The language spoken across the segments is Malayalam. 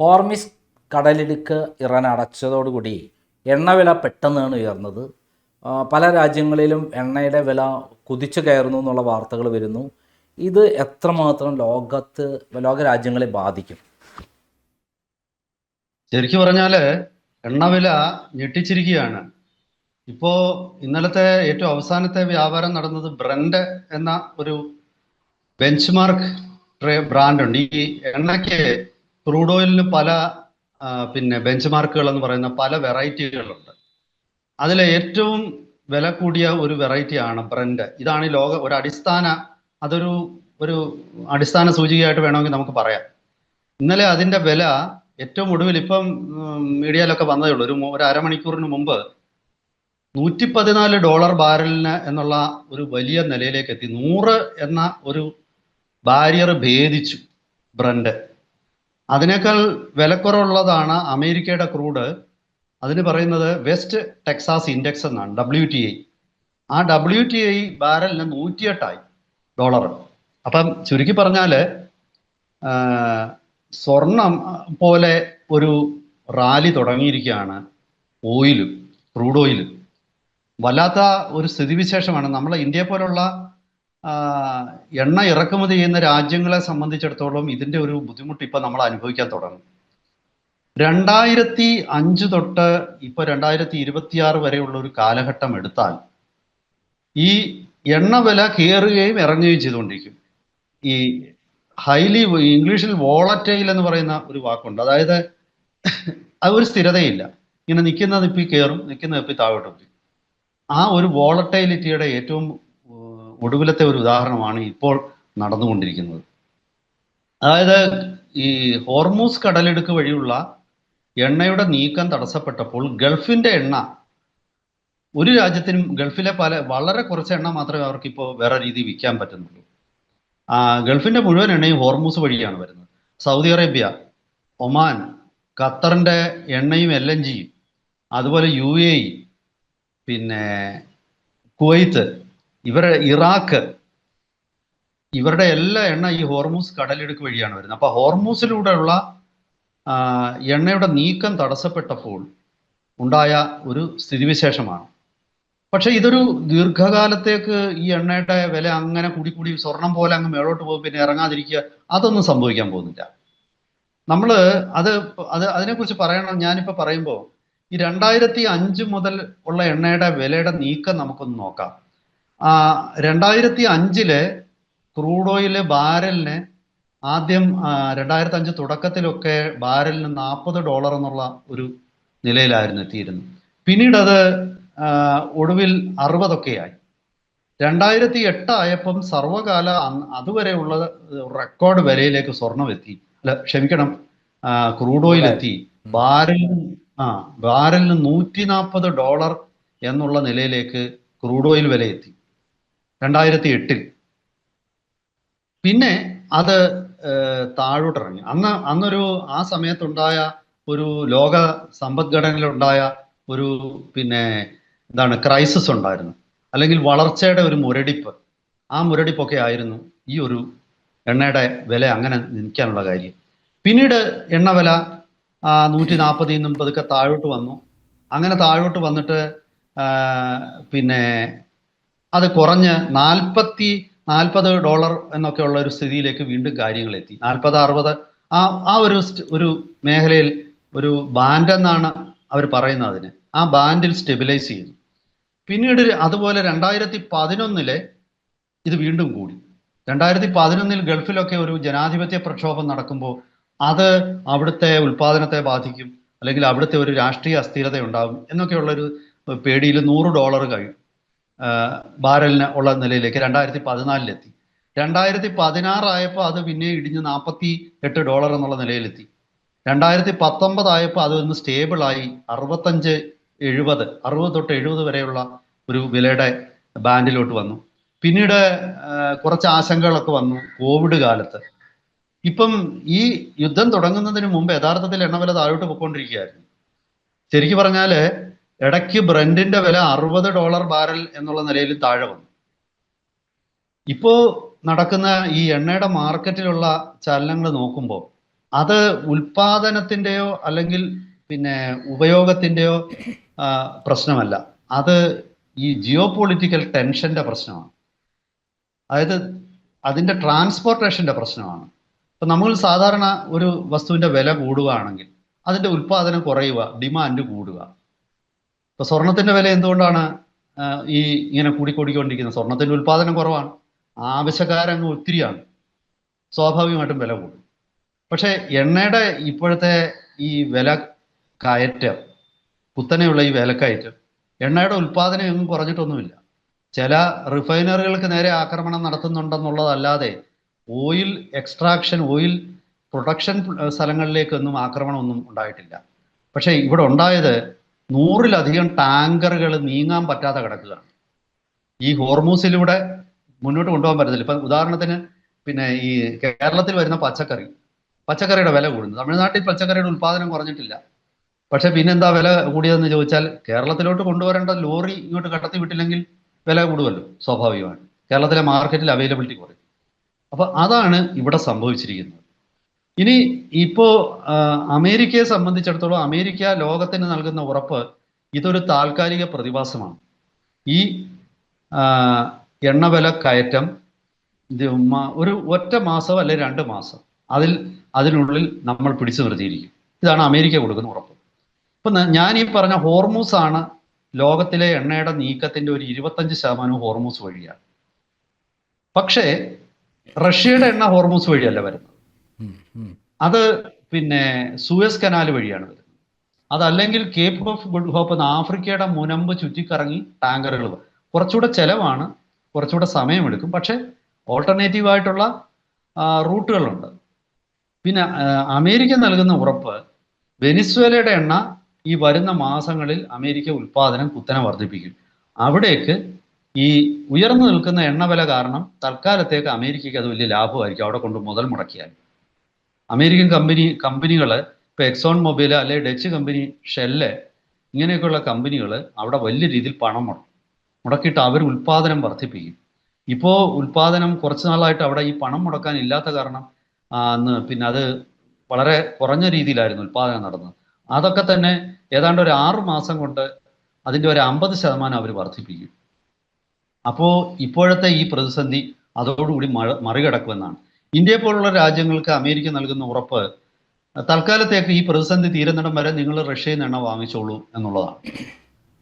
ഹോർമിസ് കടലിടുക്ക് ഇറാൻ അടച്ചതോടുകൂടി എണ്ണവില പെട്ടെന്നാണ് ഉയർന്നത്. പല രാജ്യങ്ങളിലും എണ്ണയുടെ വില കുതിച്ചു കയറുന്നു എന്നുള്ള വാർത്തകൾ വരുന്നു. ഇത് എത്രമാത്രം ലോക രാജ്യങ്ങളെ ബാധിക്കും? ശരിക്കും പറഞ്ഞാല് എണ്ണവില ഞെട്ടിച്ചിരിക്കുകയാണ്. ഇപ്പോ ഇന്നലത്തെ ഏറ്റവും അവസാനത്തെ വ്യാപാരം നടന്നത് ബ്രന്റ് എന്ന ഒരു ബെഞ്ച് മാർക്ക് ബ്രാൻഡ് ഉണ്ട്. ഈ എണ്ണയ്ക്ക് ക്രൂഡ് ഓയിലിന് പല ബെഞ്ച് മാർക്കുകൾ എന്ന് പറയുന്ന പല വെറൈറ്റികളുണ്ട്. അതിലെ ഏറ്റവും വില കൂടിയ ഒരു വെറൈറ്റിയാണ് ബ്രന്റ്. ഇതാണ് ഈ ഒരു അതൊരു ഒരു അടിസ്ഥാന സൂചികയായിട്ട് വേണമെങ്കിൽ നമുക്ക് പറയാം. ഇന്നലെ അതിന്റെ വില ഏറ്റവും ഒടുവിൽ ഇപ്പം മീഡിയയിലൊക്കെ വന്നതേ ഉള്ളൂ. ഒരു അരമണിക്കൂറിന് മുമ്പ് $114 ബാരലിന് എന്നുള്ള ഒരു വലിയ നിലയിലേക്ക് എത്തി. 100 എന്ന ഒരു ബാരിയർ ഭേദിച്ചു ബ്രന്റ്. അതിനേക്കാൾ വിലക്കുറവുള്ളതാണ് അമേരിക്കയുടെ ക്രൂഡ്. അതിന് പറയുന്നത് വെസ്റ്റ് ടെക്സാസ് ഇൻഡെക്സ് എന്നാണ്, WTI. ആ WTI ബാരലിന് $108. അപ്പം ചുരുക്കി പറഞ്ഞാല് സ്വർണം പോലെ ഒരു റാലി തുടങ്ങിയിരിക്കുകയാണ് ക്രൂഡ് ഓയിലും. വല്ലാത്ത ഒരു സ്ഥിതിവിശേഷമാണ്. നമ്മളെ ഇന്ത്യയെ പോലുള്ള എണ്ണ ഇറക്കുമതി ചെയ്യുന്ന രാജ്യങ്ങളെ സംബന്ധിച്ചിടത്തോളം ഇതിന്റെ ഒരു ബുദ്ധിമുട്ട് ഇപ്പൊ നമ്മൾ അനുഭവിക്കാൻ തുടങ്ങും. 2005 തൊട്ട് ഇപ്പൊ 2026 വരെയുള്ള ഒരു കാലഘട്ടം എടുത്താൽ ഈ എണ്ണ വില കയറുകയും ഇറങ്ങുകയും ചെയ്തുകൊണ്ടിരിക്കും. ഈ ഇംഗ്ലീഷിൽ വോളറ്റൈൽ എന്ന് പറയുന്ന ഒരു വാക്കുണ്ട്. അതായത് അത് ഒരു സ്ഥിരതയില്ല. ഇങ്ങനെ നിൽക്കുന്നത് ഇപ്പം കയറും, നിൽക്കുന്നത് ഇപ്പം താഴോട്ട് പോയി. ആ ഒരു വോളറ്റൈലിറ്റിയുടെ ഏറ്റവും ഒടുവിലത്തെ ഒരു ഉദാഹരണമാണ് ഇപ്പോൾ നടന്നുകൊണ്ടിരിക്കുന്നത്. അതായത് ഈ ഹോർമൂസ് കടലിടുക്ക് വഴിയുള്ള എണ്ണയുടെ നീക്കം തടസ്സപ്പെട്ടപ്പോൾ ഗൾഫിന്റെ എണ്ണ, ഒരു രാജ്യത്തിനും ഗൾഫിലെ വളരെ കുറച്ച് എണ്ണ മാത്രമേ അവർക്ക് ഇപ്പോൾ വേറെ രീതിയിൽ വിൽക്കാൻ പറ്റുന്നുള്ളൂ. ഗൾഫിന്റെ മുഴുവൻ എണ്ണയും ഹോർമൂസ് വഴിയാണ് വരുന്നത്. സൗദി അറേബ്യ, ഒമാൻ, ഖത്തറിന്റെ എണ്ണയും LNGയും, അതുപോലെ UAE, പിന്നെ കുവൈത്ത്, ഇറാഖ്, ഇവരുടെ എല്ലാ എണ്ണ ഈ ഹോർമൂസ് കടലിടുക്ക് വഴിയാണ് വരുന്നത്. അപ്പൊ ഹോർമൂസിലൂടെയുള്ള എണ്ണയുടെ നീക്കം തടസ്സപ്പെട്ടപ്പോൾ ഉണ്ടായ ഒരു സ്ഥിതിവിശേഷമാണ്. പക്ഷെ ഇതൊരു ദീർഘകാലത്തേക്ക് ഈ എണ്ണയുടെ വില അങ്ങനെ കൂടി സ്വർണം പോലെ അങ്ങ് മേളോട്ട് പോകും, പിന്നെ ഇറങ്ങാതിരിക്കുക, അതൊന്നും സംഭവിക്കാൻ പോകുന്നില്ല. നമ്മൾ അതിനെക്കുറിച്ച് പറയണം. ഞാനിപ്പോൾ പറയുമ്പോൾ ഈ 2005 മുതൽ ഉള്ള എണ്ണയുടെ വിലയുടെ നീക്കം നമുക്കൊന്ന് നോക്കാം. 2005 ക്രൂഡ് ഓയില് ബാരലിന് ആദ്യം 2005 തുടക്കത്തിലൊക്കെ ബാരലിന് $40 എന്നുള്ള ഒരു നിലയിലായിരുന്നു എത്തിയിരുന്നത്. പിന്നീട് അത് ഒടുവിൽ 60 ആയി. 2008 ആയപ്പം സർവകാല അതുവരെയുള്ള റെക്കോർഡ് വിലയിലേക്ക് ക്രൂഡ് ഓയിൽ എത്തി. ബാരലിന് $140 എന്നുള്ള നിലയിലേക്ക് ക്രൂഡ് ഓയിൽ വില എത്തി 2008. പിന്നെ അത് താഴോട്ടിറങ്ങി. ആ സമയത്തുണ്ടായ ഒരു ലോക സമ്പദ്ഘടനയിലുണ്ടായ ഒരു ക്രൈസിസ് ഉണ്ടായിരുന്നു, അല്ലെങ്കിൽ വളർച്ചയുടെ ഒരു മുരടിപ്പ്. ആ മുരടിപ്പൊക്കെ ആയിരുന്നു ഈ ഒരു എണ്ണയുടെ വില അങ്ങനെ നിൽക്കാനുള്ള കാര്യം. പിന്നീട് എണ്ണ വില 140 പതുക്കെ താഴോട്ട് വന്നു. അങ്ങനെ താഴോട്ട് വന്നിട്ട് അത് കുറഞ്ഞ് $40 എന്നൊക്കെ ഉള്ള ഒരു സ്ഥിതിയിലേക്ക് വീണ്ടും കാര്യങ്ങൾ എത്തി. 40-60 ആ ഒരു മേഖലയിൽ ഒരു ബാൻഡ് എന്നാണ് അവർ പറയുന്നത് അതിന്. ആ ബാൻഡിൽ സ്റ്റെബിലൈസ് ചെയ്തു. പിന്നീട് അതുപോലെ 2011 ഇത് വീണ്ടും കൂടി. 2011 ഗൾഫിലൊക്കെ ഒരു ജനാധിപത്യ പ്രക്ഷോഭം നടക്കുമ്പോൾ അത് അവിടുത്തെ ഉൽപാദനത്തെ ബാധിക്കും, അല്ലെങ്കിൽ അവിടുത്തെ ഒരു രാഷ്ട്രീയ അസ്ഥിരത ഉണ്ടാകും എന്നൊക്കെയുള്ളൊരു പേടിയിൽ $100 ബാരലിന് ഉള്ള നിലയിലേക്ക് 2014 എത്തി. 2016 ആയപ്പോൾ അത് പിന്നെ ഇടിഞ്ഞ് $48 എന്നുള്ള നിലയിലെത്തി. 2019 ആയപ്പോൾ അതൊന്ന് സ്റ്റേബിളായി 60 തൊട്ട് 70 വരെയുള്ള ഒരു വിലയുടെ ബാൻഡിലോട്ട് വന്നു. പിന്നീട് കുറച്ച് ആശങ്കകളൊക്കെ വന്നു കോവിഡ് കാലത്ത്. ഇപ്പം ഈ യുദ്ധം തുടങ്ങുന്നതിന് മുമ്പ് യഥാർത്ഥത്തിൽ എണ്ണവില താഴോട്ട് പോയിക്കൊണ്ടിരിക്കുകയായിരുന്നു. ശരിക്കും പറഞ്ഞാല് ഇടയ്ക്ക് ബ്രന്റിന്റെ വില $60 ബാരൽ എന്നുള്ള നിലയിൽ താഴെ വന്നു. ഇപ്പോ നടക്കുന്ന ഈ എണ്ണയുടെ മാർക്കറ്റിലുള്ള ചലനങ്ങൾ നോക്കുമ്പോൾ അത് ഉൽപാദനത്തിന്റെയോ അല്ലെങ്കിൽ പിന്നെ ഉപയോഗത്തിന്റെയോ പ്രശ്നമല്ല. അത് ഈ ജിയോ പൊളിറ്റിക്കൽ ടെൻഷന്റെ പ്രശ്നമാണ്. അതായത് അതിന്റെ ട്രാൻസ്പോർട്ടേഷന്റെ പ്രശ്നമാണ്. ഇപ്പൊ നമ്മൾ സാധാരണ ഒരു വസ്തുവിന്റെ വില കൂടുകയാണെങ്കിൽ അതിന്റെ ഉൽപാദനം കുറയുക, ഡിമാൻഡ് കൂടുക. ഇപ്പൊ സ്വർണത്തിന്റെ വില എന്തുകൊണ്ടാണ് ഈ ഇങ്ങനെ കൂടിക്കൊണ്ടിരിക്കുന്നത്? സ്വർണത്തിന്റെ ഉൽപാദനം കുറവാണ്, ആവശ്യക്കാരങ്ങ് ഒത്തിരിയാണ്, സ്വാഭാവികമായിട്ടും വില കൂടും. പക്ഷെ എണ്ണയുടെ ഇപ്പോഴത്തെ ഈ വില കയറ്റം, കുത്തനെയുള്ള ഈ വിലക്കയറ്റം, എണ്ണയുടെ ഉൽപാദനം എങ്ങും കുറഞ്ഞിട്ടൊന്നുമില്ല. ചില റിഫൈനറികൾക്ക് നേരെ ആക്രമണം നടത്തുന്നുണ്ടെന്നുള്ളതല്ലാതെ ഓയിൽ എക്സ്ട്രാക്ഷൻ, ഓയിൽ പ്രൊഡക്ഷൻ സ്ഥലങ്ങളിലേക്കൊന്നും ആക്രമണമൊന്നും ഉണ്ടായിട്ടില്ല. പക്ഷേ ഇവിടെ ഉണ്ടായത് 100-ലധികം ടാങ്കറുകൾ നീങ്ങാൻ പറ്റാതെ കിടക്കുകയാണ്. ഈ ഹോർമൂസിലൂടെ മുന്നോട്ട് കൊണ്ടുപോകാൻ പറ്റത്തില്ല. ഇപ്പം ഉദാഹരണത്തിന് പിന്നെ ഈ കേരളത്തിൽ വരുന്ന പച്ചക്കറിയുടെ വില കൂടുന്നു. തമിഴ്നാട്ടിൽ പച്ചക്കറിയുടെ ഉൽപ്പാദനം കുറഞ്ഞിട്ടില്ല. പക്ഷെ പിന്നെന്താ വില കൂടിയതെന്ന് ചോദിച്ചാൽ, കേരളത്തിലോട്ട് കൊണ്ടുവരേണ്ട ലോറി ഇങ്ങോട്ട് കടത്തി വിട്ടില്ലെങ്കിൽ വില കൂടുമല്ലോ, സ്വാഭാവികമാണ്. കേരളത്തിലെ മാർക്കറ്റിൽ അവൈലബിലിറ്റി കുറയും. അപ്പൊ അതാണ് ഇവിടെ സംഭവിച്ചിരിക്കുന്നത്. ഇനി ഇപ്പോ അമേരിക്കയെ സംബന്ധിച്ചിടത്തോളം, അമേരിക്ക ലോകത്തിന് നൽകുന്ന ഉറപ്പ് ഇതൊരു താൽക്കാലിക പ്രതിഭാസമാണ്. ഈ എണ്ണവില കയറ്റം ഒരു ഒറ്റ മാസം അല്ലെ 2 മാസം അതിനുള്ളിൽ നമ്മൾ പിടിച്ചു നിർത്തിയിരിക്കും. ഇതാണ് അമേരിക്ക കൊടുക്കുന്ന ഉറപ്പ്. ഇപ്പൊ ഞാൻ ഈ പറഞ്ഞ ഹോർമൂസ് ആണ് ലോകത്തിലെ എണ്ണയുടെ നീക്കത്തിന്റെ ഒരു 25% ഹോർമൂസ് വഴിയാണ്. പക്ഷേ റഷ്യയുടെ എണ്ണ ഹോർമൂസ് വഴിയല്ല വരുന്നത്. അത് പിന്നെ സൂയസ് കനാൽ വഴിയാണ് വരുന്നത്. അതല്ലെങ്കിൽ കേപ്പ് ഓഫ് ഗുഡ് ഹോപ്പ് എന്ന ആഫ്രിക്കയുടെ മുനമ്പ് ചുറ്റിക്കറങ്ങി ടാങ്കറുകൾ. കുറച്ചുകൂടെ ചെലവാണ്, കുറച്ചുകൂടെ സമയമെടുക്കും. പക്ഷെ ഓൾട്ടർനേറ്റീവ് ആയിട്ടുള്ള റൂട്ടുകളുണ്ട്. പിന്നെ അമേരിക്ക നൽകുന്ന ഉറപ്പ്, വെനിസ്വേലയുടെ എണ്ണ ഈ വരുന്ന മാസങ്ങളിൽ അമേരിക്ക ഉൽപാദനം കുത്തനെ വർദ്ധിപ്പിക്കും. അവിടേക്ക് ഈ ഉയർന്നു നിൽക്കുന്ന എണ്ണ വില കാരണം തൽക്കാലത്തേക്ക് അമേരിക്കയ്ക്ക് അത് വലിയ ലാഭമായിരിക്കും. അവിടെ കൊണ്ട് മുതൽ മുടക്കിയാൽ അമേരിക്കൻ കമ്പനികൾ, ഇപ്പൊ എക്സോൺ മൊബൈൽ അല്ലെ ഡച്ച് കമ്പനി ഷെല്ല്, ഇങ്ങനെയൊക്കെയുള്ള കമ്പനികൾ അവിടെ വലിയ രീതിയിൽ പണം മുടക്കിയിട്ട് അവർ ഉൽപാദനം വർദ്ധിപ്പിക്കും. ഇപ്പോൾ ഉൽപാദനം കുറച്ച് നാളായിട്ട് അവിടെ ഈ പണം മുടക്കാൻ ഇല്ലാത്ത കാരണം പിന്നെ അത് വളരെ കുറഞ്ഞ രീതിയിലായിരുന്നു ഉൽപാദനം നടന്നത്. അതൊക്കെ തന്നെ ഏതാണ്ട് ഒരു 6 മാസം കൊണ്ട് അതിൻ്റെ ഒരു 50% അവർ വർദ്ധിപ്പിക്കും. അപ്പോൾ ഇപ്പോഴത്തെ ഈ പ്രതിസന്ധി അതോടുകൂടി മറികടക്കുമെന്നാണ്. ഇന്ത്യയെ പോലുള്ള രാജ്യങ്ങൾക്ക് അമേരിക്ക നൽകുന്ന ഉറപ്പ്, തൽക്കാലത്തേക്ക് ഈ പ്രതിസന്ധി തീരുന്നിടം വരെ നിങ്ങൾ റഷ്യയിൽ നിന്ന് എണ്ണ വാങ്ങിച്ചോളൂ എന്നുള്ളതാണ്.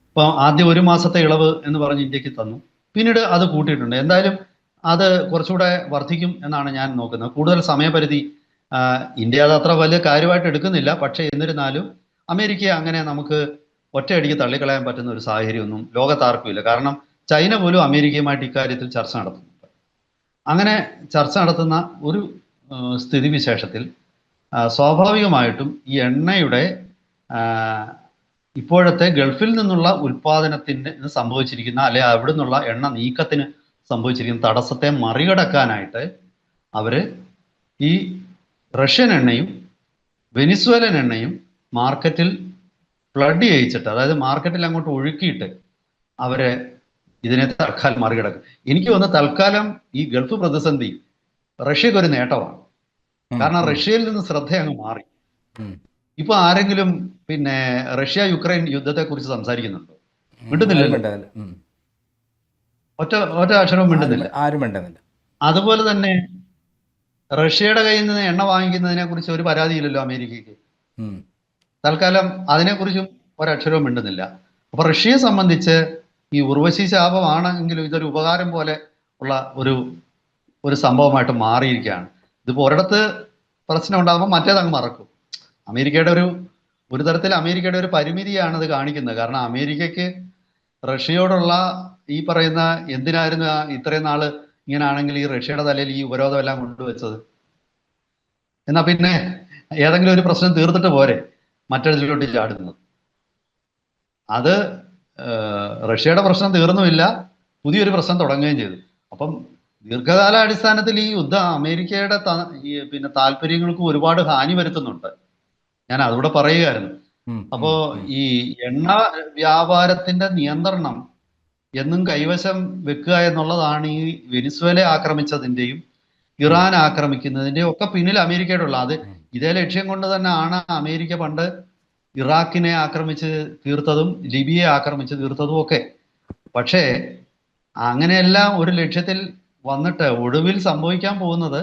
ഇപ്പം ആദ്യം 1 മാസത്തെ ഇളവ് എന്ന് പറഞ്ഞ് ഇന്ത്യക്ക് തന്നു, പിന്നീട് അത് കൂട്ടിയിട്ടുണ്ട്. എന്തായാലും അത് കുറച്ചുകൂടെ വർദ്ധിക്കും എന്നാണ് ഞാൻ നോക്കുന്നത്. കൂടുതൽ സമയപരിധി ഇന്ത്യ അത് അത്ര വലിയ കാര്യമായിട്ട് എടുക്കുന്നില്ല. പക്ഷേ എന്നിരുന്നാലും അമേരിക്കയെ അങ്ങനെ നമുക്ക് ഒറ്റയടിക്ക് തള്ളിക്കളയാൻ പറ്റുന്ന ഒരു സാഹചര്യമൊന്നും ലോകത്താർക്കും ഇല്ല. കാരണം ചൈന പോലും അമേരിക്കയുമായിട്ട് ഇക്കാര്യത്തിൽ ചർച്ച നടത്തുന്നുണ്ട്. അങ്ങനെ ചർച്ച നടത്തുന്ന ഒരു സ്ഥിതിവിശേഷത്തിൽ സ്വാഭാവികമായിട്ടും ഈ എണ്ണയുടെ ഇപ്പോഴത്തെ ഗൾഫിൽ നിന്നുള്ള ഉൽപാദനത്തിന് സംഭവിച്ചിരിക്കുന്ന, അല്ലെ അവിടെ നിന്നുള്ള എണ്ണ നീക്കത്തിന് സംഭവിച്ചിരിക്കുന്ന തടസ്സത്തെ മറികടക്കാനായിട്ട് അവര് ഈ റഷ്യൻ എണ്ണയും വെനിസ്വേലൻ എണ്ണയും മാർക്കറ്റിൽ ഫ്ലഡ് ചെയ്യിച്ചിട്ട്, അതായത് മാർക്കറ്റിൽ അങ്ങോട്ട് ഒഴുക്കിയിട്ട് അവരെ ഇതിനെ തൽക്കാലം മറികടക്കും. എനിക്ക് തോന്നുന്നു തൽക്കാലം ഈ ഗൾഫ് പ്രതിസന്ധി റഷ്യക്ക് ഒരു നേട്ടമാണ്. കാരണം റഷ്യയിൽ നിന്ന് ശ്രദ്ധ അങ്ങ് മാറി. ഇപ്പൊ ആരെങ്കിലും പിന്നെ റഷ്യ യുക്രൈൻ യുദ്ധത്തെ കുറിച്ച് സംസാരിക്കുന്നുണ്ടോ? മിണ്ടുന്നില്ല, ഒറ്റ അക്ഷരവും മിണ്ടുന്നില്ല, ആരും മിണ്ടുന്നില്ല. അതുപോലെ തന്നെ റഷ്യയുടെ കയ്യിൽ നിന്ന് എണ്ണ വാങ്ങിക്കുന്നതിനെ കുറിച്ച് ഒരു പരാതിയില്ലല്ലോ അമേരിക്കയ്ക്ക്. തൽക്കാലം അതിനെക്കുറിച്ചും ഒരക്ഷരവും മിണ്ടുന്നില്ല. അപ്പൊ റഷ്യയെ സംബന്ധിച്ച് ഈ ഉർവശി ശാപമാണെങ്കിലും ഇതൊരു ഉപകാരം പോലെ ഉള്ള ഒരു സംഭവമായിട്ട് മാറിയിരിക്കുകയാണ്. ഇതിപ്പോ ഒരിടത്ത് പ്രശ്നം ഉണ്ടാകുമ്പോൾ മറ്റേതങ്ങ് മറക്കും. അമേരിക്കയുടെ ഒരു തരത്തിൽ അമേരിക്കയുടെ ഒരു പരിമിതിയാണ് ഇത് കാണിക്കുന്നത്. കാരണം അമേരിക്കയ്ക്ക് റഷ്യയോടുള്ള ഈ പറയുന്ന എന്തിനായിരുന്നു ഇത്രയും നാള് ഇങ്ങനെയാണെങ്കിൽ ഈ റഷ്യയുടെ തലയിൽ ഈ ഉപരോധം എല്ലാം കൊണ്ടുവച്ചത്? എന്നാ പിന്നെ ഏതെങ്കിലും ഒരു പ്രശ്നം തീർത്തിട്ട് പോരെ മറ്റൊരിലോട്ട് ചാടുന്നത്? അത് റഷ്യയുടെ പ്രശ്നം തീർന്നുമില്ല, പുതിയൊരു പ്രശ്നം തുടങ്ങുകയും ചെയ്തു. അപ്പം ദീർഘകാല അടിസ്ഥാനത്തിൽ ഈ യുദ്ധം അമേരിക്കയുടെ പിന്നെ താല്പര്യങ്ങൾക്ക് ഒരുപാട് ഹാനി വരുത്തുന്നുണ്ട്. ഞാൻ അതുകൂടെ പറയുകയായിരുന്നു. അപ്പോ ഈ എണ്ണ വ്യാപാരത്തിന്റെ നിയന്ത്രണം എന്നും കൈവശം വെക്കുക എന്നുള്ളതാണ് ഈ വെനിസ്വേല ആക്രമിച്ചതിന്റെയും ഇറാൻ ആക്രമിക്കുന്നതിന്റെയും ഒക്കെ പിന്നിൽ അമേരിക്കയുടെ ഉള്ള. അത് ഇതേ ലക്ഷ്യം കൊണ്ട് തന്നെയാണ് അമേരിക്ക പണ്ട് ഇറാഖിനെ ആക്രമിച്ച് തീർത്തതും ലിബിയെ ആക്രമിച്ച് തീർത്തതും ഒക്കെ. പക്ഷേ അങ്ങനെയെല്ലാം ഒരു ലക്ഷ്യത്തിൽ വന്നിട്ട് ഒടുവിൽ സംഭവിക്കാൻ പോകുന്നത്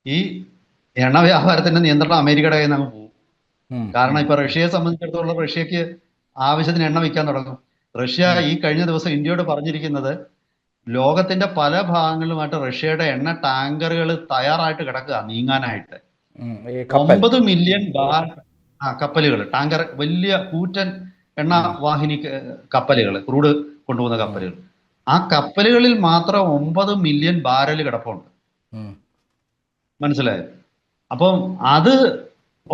ഈ എണ്ണ വ്യാപാരത്തിന്റെ നിയന്ത്രണം അമേരിക്കയുടെ കയ്യിൽ നിന്ന് പോകും. കാരണം ഇപ്പൊ റഷ്യയെ സംബന്ധിച്ചിടത്തോളം റഷ്യക്ക് ആവശ്യത്തിന് എണ്ണ വിൽക്കാൻ തുടങ്ങും. റഷ്യ ഈ കഴിഞ്ഞ ദിവസം ഇന്ത്യയോട് പറഞ്ഞിരിക്കുന്നത് ലോകത്തിന്റെ പല ഭാഗങ്ങളിലുമായിട്ട് റഷ്യയുടെ എണ്ണ ടാങ്കറുകൾ തയ്യാറായിട്ട് കിടക്കുക നീങ്ങാനായിട്ട്. 9 മില്യൺ കപ്പലുകൾ, ടാങ്കർ, വലിയ കൂറ്റൻ എണ്ണ വാഹിനി കപ്പലുകൾ, ക്രൂഡ് കൊണ്ടുപോകുന്ന കപ്പലുകൾ. ആ കപ്പലുകളിൽ മാത്രം 9 മില്യൺ ബാരൽ കിടപ്പുണ്ട്. മനസ്സിലായോ? അപ്പം അത്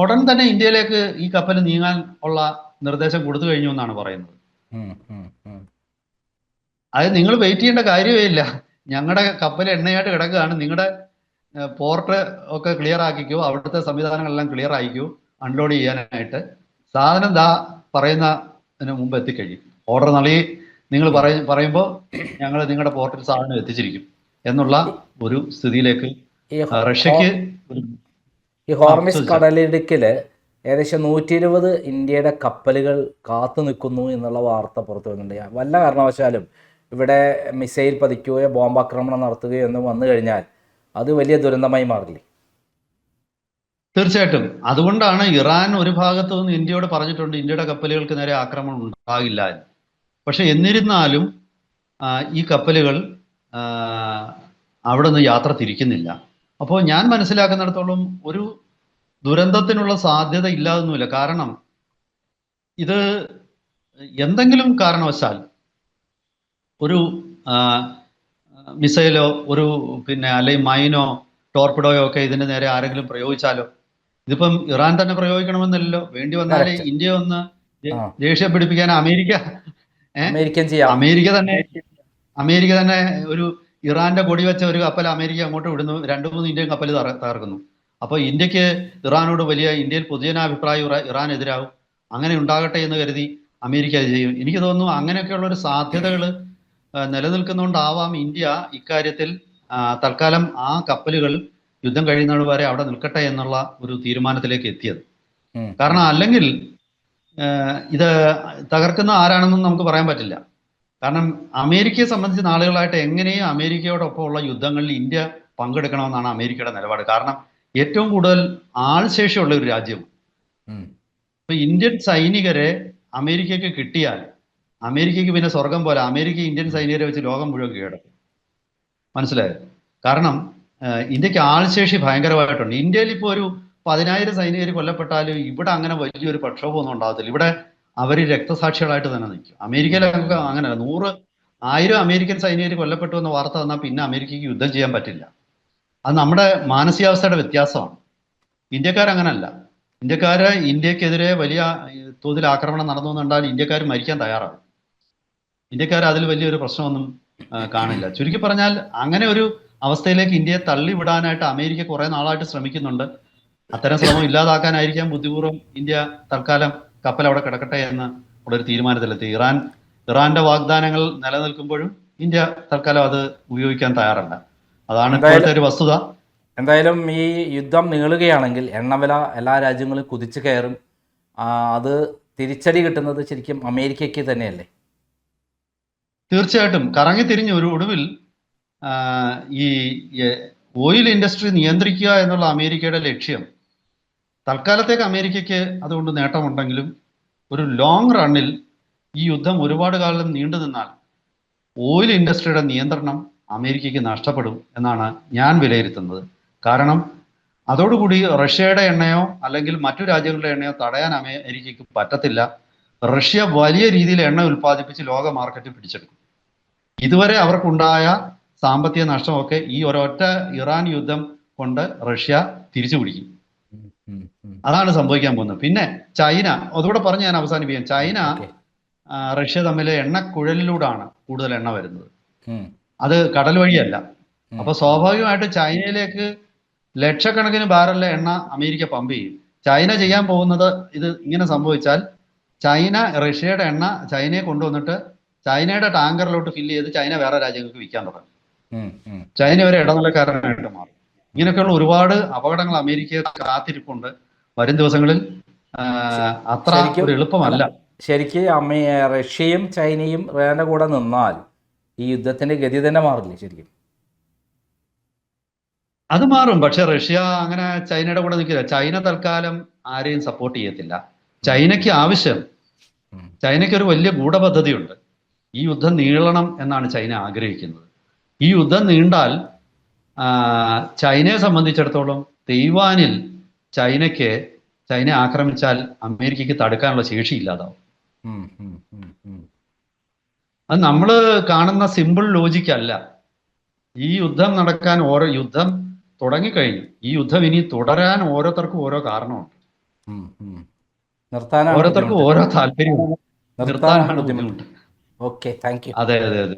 ഉടൻ തന്നെ ഇന്ത്യയിലേക്ക് ഈ കപ്പൽ നീങ്ങാൻ ഉള്ള നിർദ്ദേശം കൊടുത്തു കഴിഞ്ഞു എന്നാണ് പറയുന്നത്. അത് നിങ്ങൾ വെയിറ്റ് ചെയ്യേണ്ട കാര്യമേ ഇല്ല. ഞങ്ങളുടെ കപ്പൽ എണ്ണയായിട്ട് കിടക്കുകയാണ്, നിങ്ങളുടെ പോർട്ട് ഒക്കെ ക്ലിയർ ആക്കിക്കോ, അവിടുത്തെ സംവിധാനങ്ങളെല്ലാം ക്ലിയർ ആയിക്കോ അൺലോഡ് ചെയ്യാനായിട്ട്. സാധനം പറയുന്നതിന് മുമ്പ് എത്തിക്കഴിയും. ഓർഡർ നൽകി നിങ്ങൾ പറയുമ്പോൾ ഞങ്ങൾ നിങ്ങളുടെ പോർട്ടിൽ സാധനം എത്തിച്ചിരിക്കും എന്നുള്ള ഒരു സ്ഥിതിയിലേക്ക് റഷ്യക്ക്. ഈ ഹോർമിസ് കടലിടുക്കില് ഏകദേശം 120 ഇന്ത്യയുടെ കപ്പലുകൾ കാത്തു നിൽക്കുന്നു എന്നുള്ള വാർത്ത പുറത്തു വരുന്നുണ്ട്. വല്ല കാരണവശാലും ഇവിടെ മിസൈൽ പതിക്കുകയോ ബോംബാക്രമണം നടത്തുകയോ ഒന്നും വന്നു കഴിഞ്ഞാൽ അത് വലിയ ദുരന്തമായി മാറില്ലേ? തീർച്ചയായിട്ടും. അതുകൊണ്ടാണ് ഇറാൻ ഒരു ഭാഗത്തു നിന്ന് ഇന്ത്യയോട് പറഞ്ഞിട്ടുണ്ട് ഇന്ത്യയുടെ കപ്പലുകൾക്ക് നേരെ ആക്രമണം ഉണ്ടാകില്ല എന്ന്. പക്ഷെ എന്നിരുന്നാലും ഈ കപ്പലുകൾ അവിടെ നിന്ന് യാത്ര തിരിക്കുന്നില്ല. അപ്പോൾ ഞാൻ മനസ്സിലാക്കുന്നിടത്തോളം ഒരു ദുരന്തത്തിനുള്ള സാധ്യത ഇല്ലാതൊന്നുമില്ല. കാരണം ഇത് എന്തെങ്കിലും കാരണവശാൽ ഒരു മിസൈലോ ഒരു അല്ലെങ്കിൽ മൈനോ ടോർപിഡോയോ ഒക്കെ ഇതിന് നേരെ ആരെങ്കിലും പ്രയോഗിച്ചാലോ? ഇതിപ്പം ഇറാൻ തന്നെ പ്രയോഗിക്കണമെന്നല്ലോ, വേണ്ടി വന്നാലേ ഇന്ത്യ ഒന്ന് ദേഷ്യം പിടിപ്പിക്കാൻ അമേരിക്ക തന്നെ ഒരു ഇറാന്റെ കൊടി വെച്ച ഒരു കപ്പൽ അമേരിക്ക അങ്ങോട്ട് വിടുന്നു, 2-3 ഇന്ത്യൻ കപ്പൽ തകർക്കുന്നു. അപ്പൊ ഇന്ത്യക്ക് ഇറാനോട് ഇന്ത്യയിൽ പൊതുജനാഭിപ്രായം ഇറാൻ എതിരാവും. അങ്ങനെ ഉണ്ടാകട്ടെ എന്ന് കരുതി അമേരിക്ക അത് ചെയ്യും. എനിക്ക് തോന്നുന്നു അങ്ങനെയൊക്കെയുള്ള ഒരു സാധ്യതകൾ നിലനിൽക്കുന്നതുകൊണ്ടാവാം ഇന്ത്യ ഇക്കാര്യത്തിൽ തൽക്കാലം ആ കപ്പലുകൾ യുദ്ധം കഴിയുന്നത് വരെ അവിടെ നിൽക്കട്ടെ എന്നുള്ള ഒരു തീരുമാനത്തിലേക്ക് എത്തിയത്. കാരണം അല്ലെങ്കിൽ ഇത് തകർക്കുന്ന ആരാണെന്നും നമുക്ക് പറയാൻ പറ്റില്ല. കാരണം അമേരിക്കയെ സംബന്ധിച്ച് നാളുകളായിട്ട് എങ്ങനെയും അമേരിക്കയോടൊപ്പമുള്ള യുദ്ധങ്ങളിൽ ഇന്ത്യ പങ്കെടുക്കണമെന്നാണ് അമേരിക്കയുടെ നിലപാട്. കാരണം ഏറ്റവും കൂടുതൽ ആൾശേഷിയുള്ള ഒരു രാജ്യം. ഇപ്പൊ ഇന്ത്യൻ സൈനികരെ അമേരിക്കക്ക് കിട്ടിയാൽ അമേരിക്കക്ക് പിന്നെ സ്വർഗം പോലെ. അമേരിക്ക ഇന്ത്യൻ സൈനികരെ വെച്ച് ലോകം മുഴുവൻ കീഴടക്കും. മനസ്സിലായോ? കാരണം ഇന്ത്യക്ക് ആൾശേഷി ഭയങ്കരമായിട്ടുണ്ട്. ഇന്ത്യയിൽ ഇപ്പോൾ ഒരു 10,000 സൈനികർ കൊല്ലപ്പെട്ടാലും ഇവിടെ അങ്ങനെ വലിയൊരു പ്രക്ഷോഭമൊന്നും ഉണ്ടാകത്തില്ല. ഇവിടെ അവർ രക്തസാക്ഷികളായിട്ട് തന്നെ നിൽക്കും. അമേരിക്കയിലൊക്കെ അങ്ങനെ 100,000 അമേരിക്കൻ സൈനികർ കൊല്ലപ്പെട്ടു എന്ന വാർത്ത വന്നാൽ പിന്നെ അമേരിക്കക്ക് യുദ്ധം ചെയ്യാൻ പറ്റില്ല. അത് നമ്മുടെ മാനസികാവസ്ഥയുടെ വ്യത്യാസമാണ്. ഇന്ത്യക്കാരങ്ങനല്ല. ഇന്ത്യക്കെതിരെ വലിയ തോതിൽ ആക്രമണം നടന്നു എന്നുണ്ടാൽ ഇന്ത്യക്കാർ മരിക്കാൻ തയ്യാറാണ്. ഇന്ത്യക്കാർ അതിൽ വലിയൊരു പ്രശ്നമൊന്നും കാണില്ല. ചുരുക്കി പറഞ്ഞാൽ അങ്ങനെ ഒരു അവസ്ഥയിലേക്ക് ഇന്ത്യയെ തള്ളിവിടാനായിട്ട് അമേരിക്ക കുറെ നാളായിട്ട് ശ്രമിക്കുന്നുണ്ട്. അത്തരം ശ്രമം ഇല്ലാതാക്കാനായിരിക്കാം ബുദ്ധിപൂർവ്വം ഇന്ത്യ തൽക്കാലം കപ്പൽ അവിടെ കിടക്കട്ടെ എന്ന് ഉള്ളൊരു തീരുമാനത്തിലെത്തി. ഇറാന്റെ വാഗ്ദാനങ്ങൾ നിലനിൽക്കുമ്പോഴും ഇന്ത്യ തൽക്കാലം അത് ഉപയോഗിക്കാൻ തയ്യാറല്ല. അതാണ് ഇപ്പോഴത്തെ ഒരു വസ്തുത. എന്തായാലും ഈ യുദ്ധം നീളുകയാണെങ്കിൽ എണ്ണവില എല്ലാ രാജ്യങ്ങളും കുതിച്ചു കയറും. അത് തിരിച്ചടി കിട്ടുന്നത് ശരിക്കും അമേരിക്കയ്ക്ക് തന്നെയല്ലേ? തീർച്ചയായിട്ടും. കറങ്ങി തിരിഞ്ഞ് ഒരു ഒടുവിൽ ഈ ഓയിൽ ഇൻഡസ്ട്രി നിയന്ത്രിക്കുക എന്നുള്ള അമേരിക്കയുടെ ലക്ഷ്യം തൽക്കാലത്തേക്ക് അമേരിക്കയ്ക്ക് അതുകൊണ്ട് നേട്ടമുണ്ടെങ്കിലും ഒരു ലോങ് റണ്ണിൽ ഈ യുദ്ധം ഒരുപാട് കാലം നീണ്ടു നിന്നാൽ ഓയിൽ ഇൻഡസ്ട്രിയുടെ നിയന്ത്രണം അമേരിക്കയ്ക്ക് നഷ്ടപ്പെടും എന്നാണ് ഞാൻ വിലയിരുത്തുന്നത്. കാരണം അതോടുകൂടി റഷ്യയുടെ എണ്ണയോ അല്ലെങ്കിൽ മറ്റു രാജ്യങ്ങളുടെ എണ്ണയോ തടയാൻ അമേരിക്കയ്ക്ക് പറ്റത്തില്ല. റഷ്യ വലിയ രീതിയിൽ എണ്ണ ഉൽപ്പാദിപ്പിച്ച് ലോക മാർക്കറ്റ് പിടിച്ചെടുക്കും. ഇതുവരെ അവർക്കുണ്ടായ സാമ്പത്തിക നഷ്ടമൊക്കെ ഈ ഒരൊറ്റ ഇറാൻ യുദ്ധം കൊണ്ട് റഷ്യ തിരിച്ചു പിടിക്കും. അതാണ് സംഭവിക്കാൻ പോകുന്നത്. പിന്നെ ചൈന, അതുകൂടെ പറഞ്ഞ് ഞാൻ അവസാനിപ്പിക്കാം. ചൈന റഷ്യ തമ്മിൽ എണ്ണക്കുഴലിലൂടെയാണ് കൂടുതൽ എണ്ണ വരുന്നത്, അത് കടൽ വഴിയല്ല. അപ്പൊ സ്വാഭാവികമായിട്ട് ചൈനയിലേക്ക് ലക്ഷക്കണക്കിന് ബാരലിലെ എണ്ണ അമേരിക്ക പമ്പ് ചെയ്യും. ചൈന ചെയ്യാൻ പോകുന്നത്, ഇത് ഇങ്ങനെ സംഭവിച്ചാൽ ചൈന റഷ്യയുടെ എണ്ണ ചൈനയെ കൊണ്ടുവന്നിട്ട് ചൈനയുടെ ടാങ്കറിലോട്ട് ഫില്ല് ചെയ്ത് ചൈന വേറെ രാജ്യങ്ങൾക്ക് വിൽക്കാൻ തുടങ്ങും. ചൈന ഒരു ഇടനിലക്കാരനായിട്ട് മാറും. ഇങ്ങനെയൊക്കെയുള്ള ഒരുപാട് അപകടങ്ങൾ അമേരിക്കയെ കാത്തിരിപ്പുണ്ട് വരും ദിവസങ്ങളിൽ. അത്ര ശരിക്കും ഒരു എളുപ്പമല്ല. ശരിക്ക് റഷ്യയും ചൈനയും ഇറാന്റെ കൂടെ നിന്നാൽ ഈ യുദ്ധത്തിന്റെ ഗതി തന്നെ മാറില്ലേ ശരിക്കും? അത് മാറും. പക്ഷെ റഷ്യ അങ്ങനെ ചൈനയുടെ കൂടെ നിൽക്കില്ല. ചൈന തൽക്കാലം ആരെയും സപ്പോർട്ട് ചെയ്യത്തില്ല. ചൈനയ്ക്ക് ആവശ്യം, ചൈനയ്ക്ക് ഒരു വലിയ ഗൂഢപദ്ധതിയുണ്ട്. ഈ യുദ്ധം നീളണം എന്നാണ് ചൈന ആഗ്രഹിക്കുന്നത്. ഈ യുദ്ധം നീണ്ടാൽ ചൈനയെ സംബന്ധിച്ചിടത്തോളം തൈവാനിൽ ചൈനയെ ആക്രമിച്ചാൽ അമേരിക്കയ്ക്ക് തടുക്കാനുള്ള ശേഷി ഇല്ലാതാവും. അത് നമ്മൾ കാണുന്ന സിമ്പിൾ ലോജിക് അല്ല. ഈ യുദ്ധം നടക്കാൻ യുദ്ധം തുടങ്ങിക്കഴിഞ്ഞു. ഈ യുദ്ധം ഇനി തുടരാൻ ഓരോരുത്തർക്കും ഓരോ കാരണമുണ്ട്. ഓരോരുത്തർക്കും ഓരോ താല്പര്യമുണ്ട്. നിർത്താനാണ് ബുദ്ധിമുട്ട്. Okay, thank you. അതെ അതെ അതെ.